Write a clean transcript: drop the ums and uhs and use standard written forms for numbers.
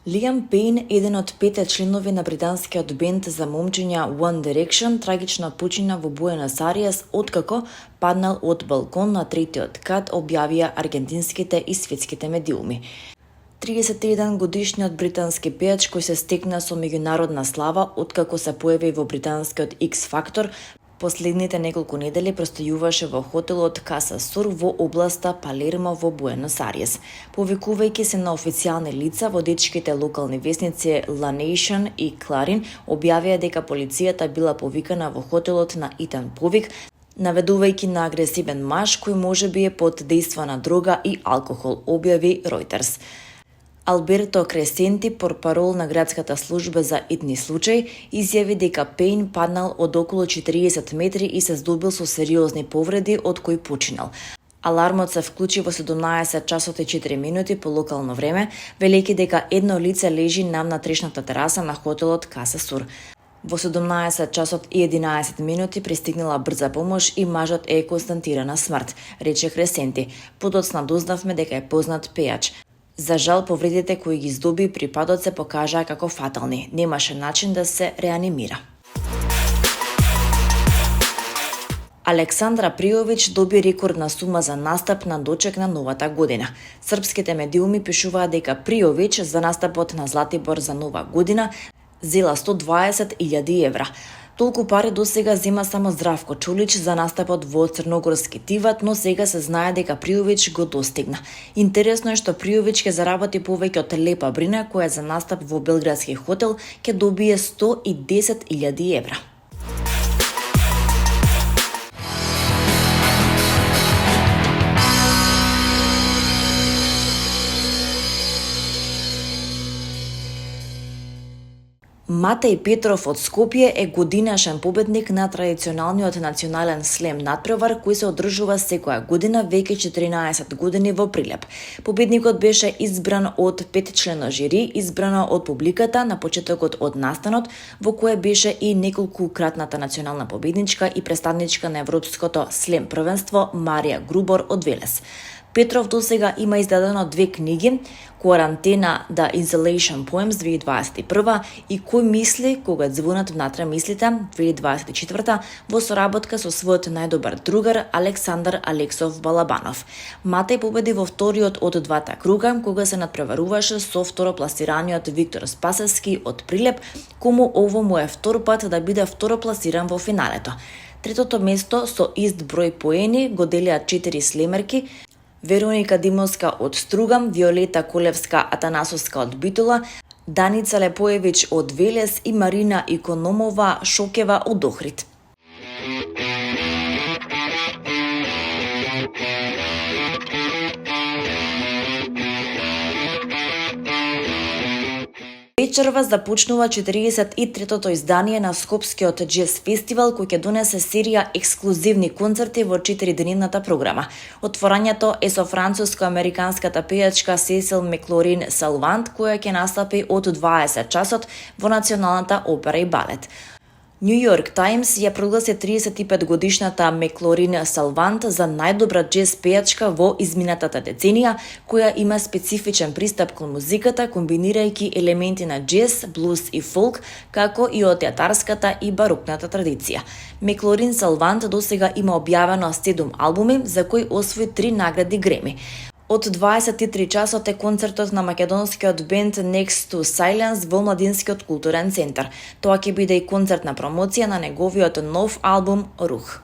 Лиам Пейн, еден од 5 членови на британскиот бенд за момчиња One Direction, трагично почина во Буенос Ајрес откако паднал од балкон на 3-тиот кат, објавија аргентинските и светските медиуми. 31 годишниот британски пејач кој се стекна со меѓународна слава откако се појави во британскиот X Factor, последните неколку недели простојуваше во хотелот Casa Sur во областа Палермо во Буенос Ајрес. Повикувајќи се на официјални лица, водечките локални весници La Nation и Clarin објавија дека полицијата била повикана во хотелот на Итан повик, наведувајќи на агресивен маж кој можеби е под дејство на дрога и алкохол, објави Reuters. Алберто Кресенти, портпарол на градската служба за итни случаи, изјави дека Пейн паднал од околу 40 метри и се здобил со сериозни повреди од кои починал. Алармот се вклучи во 17 часот и 4 минути по локално време, велејќи дека едно лице лежи на внатрешната тераса на хотелот Casa Sur. Во 17 часот и 11 минути пристигнала брза помош и мажот е констатирана смрт, рече Кресенти. Подоцна дознавме дека е познат пејач. За жал, повредите кои ги здоби при падот се покажаа како фатални. Немаше начин да се реанимира. Александра Пријовиќ доби рекордна сума за настап на дочек на новата година. Српските медиуми пишуваат дека Пријовиќ за настапот на Златибор за нова година зела 120.000 евра. Толку пари досега зема само Здравко Чолич за настапот во Црногорски Тиват, но сега се знае дека Пријовиќ го достигна. Интересно е што Пријовиќ ќе заработи повеќе од Лепа Брина, која за настап во белградски хотел ќе добие 110.000 евра. Матеј Петров од Скопје е годинашен победник на традиционалниот национален слем надпревар кој се одржува секоја година веќе 14 години во Прилеп. Победникот беше избран од 5-члено жири, избрано од публиката на почетокот од настанот, во кое беше и неколкукратната национална победничка и представничка на Европското слем првенство Марија Грубор од Велес. Петров досега има издадено 2 книги, Quarantena The Isolation Poems 2021 и Кој мисли кога звонат внатре мислите 2024 во соработка со својот најдобар другар Александар Алексов Балабанов. Матеј победи во вториот од двата круга кога се надпреваруваше со второпласираниот Виктор Спасевски од Прилеп, кому ово му е втор пат да биде второпласиран во финалето. Третото место со ист број поени го делиат 4 слемерки, Вероника Димовска од Стругам, Виолета Колевска Атанасовска од Битола, Даница Лепоевиќ од Велес и Марина Икономова Шокева од Охрид. Вечерва започнува 43-тото издание на Скопскиот џез фестивал кој ќе донесе серија ексклузивни концерти во 4-деневната програма. Отворањето е со француско-американската пејачка Сесил Маклорин Салвант која ќе настапи од 20 часот во Националната опера и балет. Нью Йорк Таймс ја прогласи 35 годишната Маклорин Салвант за најдобра џез пејачка во изминатата деценија, која има специфичен пристап кон музиката, комбинирајќи елементи на џез, блуз и фолк, како и од театарската и барокната традиција. Маклорин Салвант досега има објавено 7 албуми, за кои освои 3 награди Греми. Од 23 часот е концертот на македонскиот бенд Next to Silence во Младинскиот културен центар. Тоа ќе биде и концертна промоција на неговиот нов албум Рух.